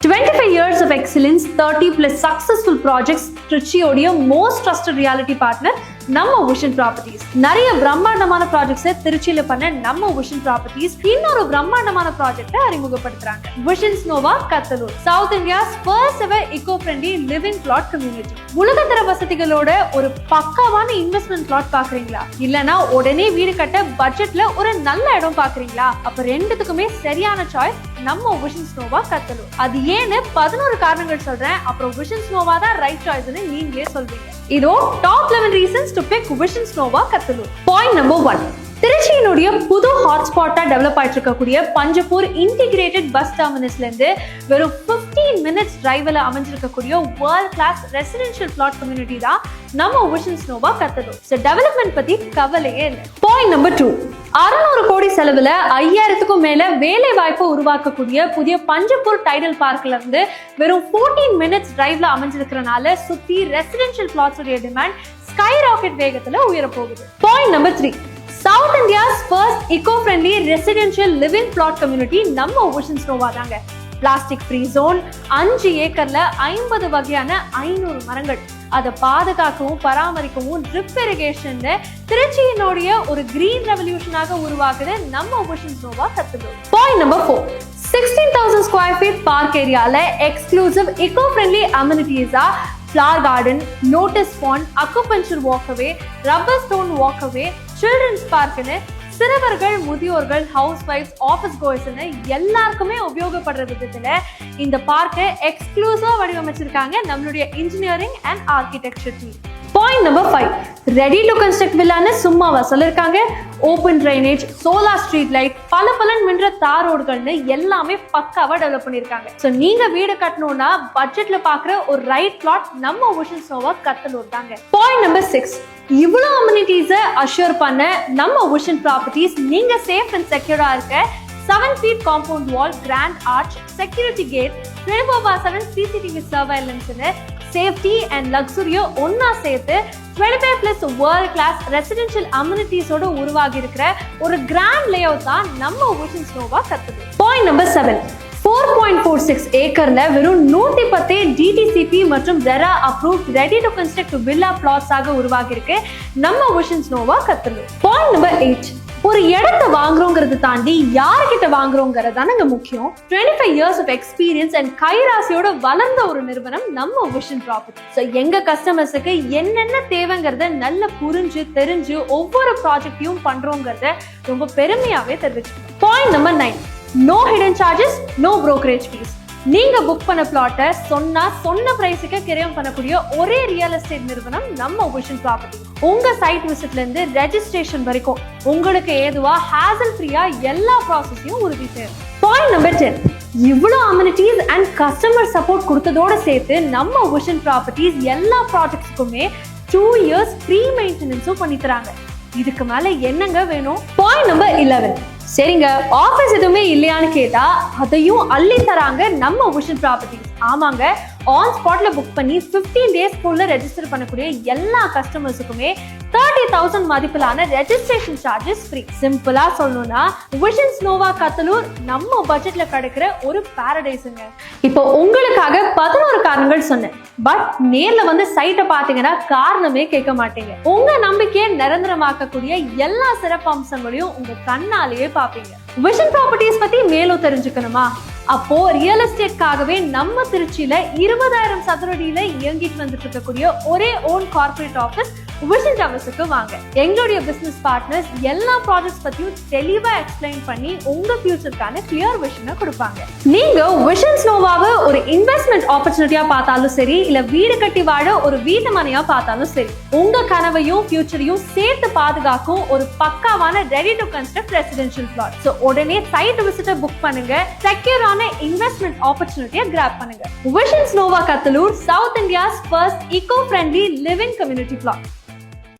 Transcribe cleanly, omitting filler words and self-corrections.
25 years of excellence, 30 plus successful projects, திருச்சியோடைய most trusted reality partner நம்ம Vision Properties. நிறைய பிரம்மாண்டமான ப்ராஜெக்ட்ஸை திருச்சியில பண்ண நம்ம விஷன் ப்ராப்பர்ட்டிஸ் இன்னொரு பிரம்மாண்டமான ப்ராஜெக்டை அறிமுகப்படுத்துறாங்க. Vision Nova Kathalur, South India's first ever eco friendly living plot community. உலகத்தர வசதிகளோட ஒரு பக்காவான இன்வெஸ்ட்மெண்ட் பிளாட் பாக்குறீங்களா, இல்லனா உடனே வீடு கட்ட பட்ஜெட்ல ஒரு நல்ல இடம் பாக்குறீங்களா? அப்ப ரெண்டுத்துக்குமே சரியான சாய்ஸ் நம்ம விஷன் நோவா கத்தலூர். அது ஏன்னு 11 காரணங்கள் சொல்றேன். அப்புறம் விஷன் நோவா தான் ரைட் சாய்ஸ்னு நீங்களே சொல்வீங்க. இதோ top 11 reasons to pick Vision Nova Kathalur. Point number 1, திருச்சியினுடைய புது ஹாட்ஸ்பாட்டா டெவலப் ஆயிட்டு இருக்கக்கூடிய பஞ்சப்பூர் இன்டிகிரேட்டட் பஸ் டெர்மினஸ்ல இருந்து வெறும் 15 minutes டிரைவ்ல அமைஞ்சிருக்கக்கூடிய world class residential plot community தான் நம்ம விஷன் நோவா கத்தலூர். டெவலப்மெண்ட் பத்தி கவலையே இல்லை. பாயிண்ட் நம்பர் 2, 600 கோடி செலவுல 5000க்கும் மேல வேலை வாய்ப்பு உருவாக்கக்கூடிய புதிய பஞ்சப்பூர் டைடல் பார்க்ல இருந்து வெறும் 14 minutes டிரைவ்ல அமைஞ்சிருக்கிறனால சுத்தி ரெசிடென்ஷியல் பிளாட்ஸ் உடைய டிமாண்ட் ஸ்கை ராக்கெட் வேகத்துல உயர போகுது. Point number 3, South India's first eco friendly residential living plot community நம்ம விஷன் நோவா தாங்க. பிளாஸ்டிக் ஃப்ரீ ஜோன், 5 ஏக்கர்ல 50 வகையான 500 மரங்கள், அதை பாதுகாக்கவும் பராமரிக்கவும் ட்ரிப் இரிகேஷன் திருச்சியினுடைய ஒரு கிரீன் ரெவல்யூஷனாக உருவாக்குது நம்ம Vision Nova Kathalur. Point number 4, 16,000 square feet park ஏரியால எக்ஸ்க்ளூசிவ் இக்கோ ஃப்ரெண்ட்லி அம்யூனிட்டிஸா flower garden, lotus pond, acupuncture walkway, rubber stone walkway, children's பார்க்னு சிறுவர்கள், முதியோர்கள், ஹவுஸ் வைஃப்ஸ், ஆஃபீஸ் கோயர்ஸ்னு எல்லாருக்குமே உபயோகப்படுற விதத்துல இந்த பார்க்கை எக்ஸ்க்ளூசிவா வடிவமைச்சிருக்காங்க நம்மளுடைய engineering and architecture team. Point number 5, ready to construct வில்லான்னு சும்மாவா சொல்லிருக்காங்க. Open drainage, solar street light, பல மின்ற தார் ரோடுகள்னு எல்லாமே பக்காவா டெவலப் பண்ணிருக்காங்க. ஸோ நீங்க வீடு கட்டணும்னா பட்ஜெட்ல பாக்குற ஒரு ரைட் பிளாட் நம்ம விஷன் நோவா கத்தலூர் தாங்க. பாயிண்ட் நம்பர் 6, இவ்வளவு அம்யூனிட்டிஸை அஷ்யூர் பண்ண நம்ம விஷன் ப்ராப்பர்ட்டிஸ் நீங்க சேஃப் அண்ட் செக்யூரா இருக்க 7 feet compound wall, grand arch, security gate, 24/7 CCTV surveillance, safety and லக்ஸுரியோ ஒன்னா சேர்த்து 25+ வேர்ல்ட் கிளாஸ் ரெசிடென்ஷியல் அம்யூனிட்டிஸோட உருவாகி இருக்கிற ஒரு கிராண்ட் லேஅவுட் தான் நம்ம Vision Nova Kathalur. Point number 7, 4.46 ஏக்கர்ல வெறும் 110 DTCP மற்றும் RERA approved ready to construct villa plots ஆக உருவாகி இருக்கு நம்ம Vision Nova Kathalur. Point number 8, ஒரு இடத்தை வாங்குறோங்கிறது தாண்டி யார்கிட்ட வாங்குறோங்கிறது தானங்க முக்கியம். 25 years of experience and கைராசியோட வளர்ந்த ஒரு நிறுவனம் நம்ம விஷன் ப்ராப்பர்ட்டி. ஸோ எங்க கஸ்டமர்ஸுக்கு என்னென்ன தேவைங்கிறத நல்லா புரிஞ்சு தெரிஞ்சு ஒவ்வொரு ப்ராஜெக்டையும் பண்றோங்கிறத ரொம்ப பெருமையாவே தெரிவிச்சுக்கணும். Point number 9, no hidden charges, no brokerage fees. நீங்க புக் பண்ண பிளாட்டை சொன்ன பிரைஸுக்கு கிரயம் பண்ணக்கூடிய ஒரே ரியல் எஸ்டேட் நிறுவனம் நம்ம விஷன் ப்ராப்பர்ட்டி. உங்க சைட் விசிட்ல இருந்து ரெஜிஸ்ட்ரேஷன் வரைக்கும் உங்களுக்கு ஏதுவா ஹேசல் ஃப்ரீயா எல்லா ப்ராசஸையும் உறுதி செய்யும். பாயிண்ட் நம்பர் 10, இவ்வளவு அம்யூனிட்டிஸ் அண்ட் கஸ்டமர் சப்போர்ட் கொடுத்ததோட சேர்த்து நம்ம விஷன் ப்ராப்பர்ட்டிஸ் எல்லா ப்ராஜெக்ட்ஸுக்குமே 2 years ஃப்ரீ மெயின்டெனன்ஸும் பண்ணி தராங்க. இதுக்கு மேல என்னங்க வேணும்? பாயிண்ட் நம்பர் 11, சரிங்க ஆஃபீஸ் எதுவுமே இல்லையான்னு கேட்டா அதையும் அள்ளி தராங்க நம்ம விஷன் ப்ராப்பர்ட்டிஸ். ஆமாங்க, ஆன் ஸ்பாட்ல புக் பண்ணி 15 days ரெஜிஸ்டர் பண்ணக்கூடிய எல்லா கஸ்டமர்ஸுக்குமே 30,000 மதிப்பிலான ரெஜிஸ்ட்ரேஷன் சார்ஜஸ் ஃப்ரீ. சிம்பிளா சொல்லணும்னா விஷன் நோவா கத்தலூர் நம்ம பட்ஜெட்ல கிடைக்கிற ஒரு பாரடைஸுங்க. இப்போ உங்களுக்காக 11 காரணங்கள் சொன்னேன். பட் நேர்ல வந்து சைட்டை பாத்தீங்கன்னா காரணமே கேட்க மாட்டீங்க. உங்க நம்பிக்கையை நிரந்தரமாக்கக்கூடிய எல்லா சிறப்பு அம்சங்களையும் உங்க கண்ணாலேயே பாப்பீங்க. விஷன் ப்ராப்பர்ட்டிஸ் பத்தி மேலும் தெரிஞ்சுக்கணுமா? அப்போ ரியல் எஸ்டேட்காகவே நம்ம திருச்சியில 20,000 சதுர அடியில இயங்கிட்டு வந்துட்டு இருக்கக்கூடிய ஒரே ஓன் கார்பரேட் ஆஃபீஸ் விஷன் டவர்ஸுக்கு வாங்க. எங்களுடைய பிசினஸ் பார்ட்னர்ஸ் எல்லா ப்ராஜெக்ட்ஸ் பத்தியும் தெளிவா எக்ஸ்பிளைன் பண்ணி உங்க ஃபியூச்சருக்கான கிளியர் விஷனை கொடுப்பாங்க. நீங்க விஷன் நோவாவை ஒரு இன்வெஸ்ட்மெண்ட் ஆப்பர்ச்சுனிட்டியா பார்த்தாலும் சரி, இல்ல வீடு கட்டி வாழ ஒரு வீட்டு மனையா பார்த்தாலும் சரி, உங்க கனவையும் ஃபியூச்சரையும் சேர்த்து பாதுகாக்கும் ஒரு பக்காவான ready to construct residential plot. So உடனே சைட் விசிட்டை புக் பண்ணுங்க, செக்யூரான இன்வெஸ்ட்மெண்ட் ஆப்பர்ச்சுனிட்டியை கிராப் பண்ணுங்க. Vision Nova Kathalur, South India's first eco friendly living community plot.